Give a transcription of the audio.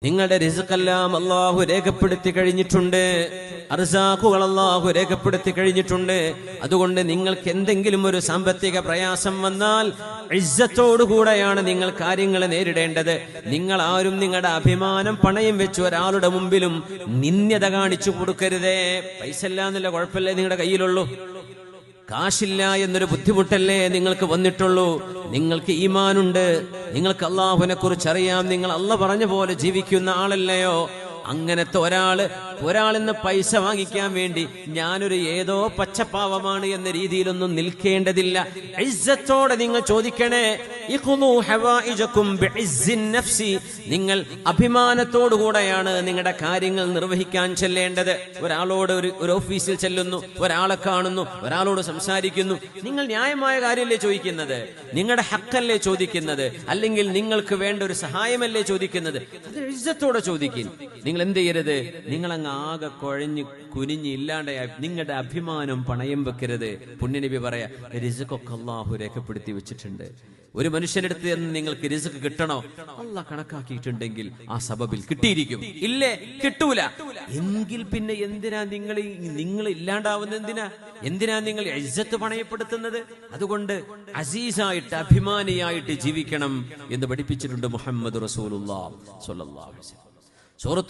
നിങ്ങളുടെ റിസ്ഖെല്ലാം അല്ലാഹു രേഖപ്പെടുത്തി കഴിഞ്ഞിട്ടുണ്ട്. അർസാഖുകൾ അല്ലാഹു രേഖപ്പെടുത്തി കഴിഞ്ഞിട്ടുണ്ട്. അതുകൊണ്ട് നിങ്ങൾക്ക് എന്തെങ്കിലും ഒരു സാമ്പത്തിക പ്രയാസം വന്നാൽ ഇസ്സത്തോടുകൂടെയാണ് നിങ്ങൾ കാര്യങ്ങൾ നേരിടേണ്ടത്. നിങ്ങൾ ആരും നിങ്ങളുടെ അഭിമാനം പണയം വെച്ച് ഒരാളുടെ മുമ്പിലും നിന്ദ്യത കാണിച്ചു കൊടുക്കരുതേ. പൈസ ഇല്ല എന്നുള്ള കുഴപ്പമില്ലേ നിങ്ങളുടെ കയ്യിലുള്ളൂ? കാശില്ല എന്നൊരു ബുദ്ധിമുട്ടല്ലേ നിങ്ങൾക്ക് വന്നിട്ടുള്ളൂ? നിങ്ങൾക്ക് ഈമാനുണ്ട്, നിങ്ങൾക്ക് അള്ളാഹുവിനെ കുറിച്ച് അറിയാം, നിങ്ങൾ അള്ളാഹ് പറഞ്ഞ പോലെ ജീവിക്കുന്ന ആളല്ലയോ? അങ്ങനത്തെ ഒരാളിന്ന് പൈസ വാങ്ങിക്കാൻ വേണ്ടി ഞാനൊരു ഏതോ പച്ചപ്പാവമാണ് എന്ന രീതിയിലൊന്നും നിൽക്കേണ്ടതില്ല. ഇസ്സത്തോടെ നിങ്ങൾ ചോദിക്കണേ. നിങ്ങൾ അഭിമാനത്തോടുകൂടെയാണ് നിങ്ങളുടെ കാര്യങ്ങൾ നിർവഹിക്കാൻ ചെല്ലേണ്ടത്. ഒരാളോട് ഒരു ഓഫീസിൽ ചെല്ലുന്നു, ഒരാളെ കാണുന്നു, ഒരാളോട് സംസാരിക്കുന്നു, നിങ്ങൾ ന്യായമായ കാര്യമല്ലേ ചോദിക്കുന്നത്? നിങ്ങളുടെ ഹക്കല്ലേ ചോദിക്കുന്നത്? അല്ലെങ്കിൽ നിങ്ങൾക്ക് വേണ്ട ഒരു സഹായമല്ലേ ചോദിക്കുന്നത്? അത് ഇസ്സത്തോടെ ചോദിക്കും. നിങ്ങൾ എന്ത് ചെയ്യരുത്? നിങ്ങളങ്ങ് ആകെ കുഴഞ്ഞ് കുനിഞ്ഞ് ഇല്ലാണ്ടായി നിങ്ങളുടെ അഭിമാനം പണയം വെക്കരുത്. പുണ്യനബി പറയാ, റിസ്ഖൊക്കെ അല്ലാഹു രേഖപ്പെടുത്തി വെച്ചിട്ടുണ്ട്. ഒരു മനുഷ്യന്റെ അടുത്ത് നിന്ന് നിങ്ങൾക്ക് റിസ്ഖ് കിട്ടണോ? അല്ലാഹ് കണക്കാക്കിയിട്ടുണ്ടെങ്കിൽ ആ സബബിൽ കിട്ടിയിരിക്കും. ഇല്ലേ, കിട്ടൂല എങ്കിൽ പിന്നെ എന്തിനാ നിങ്ങൾ ഇല്ലാണ്ടാവുന്ന? എന്തിനാ നിങ്ങൾ ഇസ്സത്ത് പണയപ്പെടുത്തുന്നത്? അതുകൊണ്ട് അസീസായിട്ട് അഭിമാനിയായിട്ട് ജീവിക്കണം എന്ന് പഠിപ്പിച്ചിട്ടുണ്ട് മുഹമ്മദ് റസൂലുള്ളാഹി സ്വല്ലല്ലാഹു അലൈഹി വസല്ലം. സൂറത്തുൽ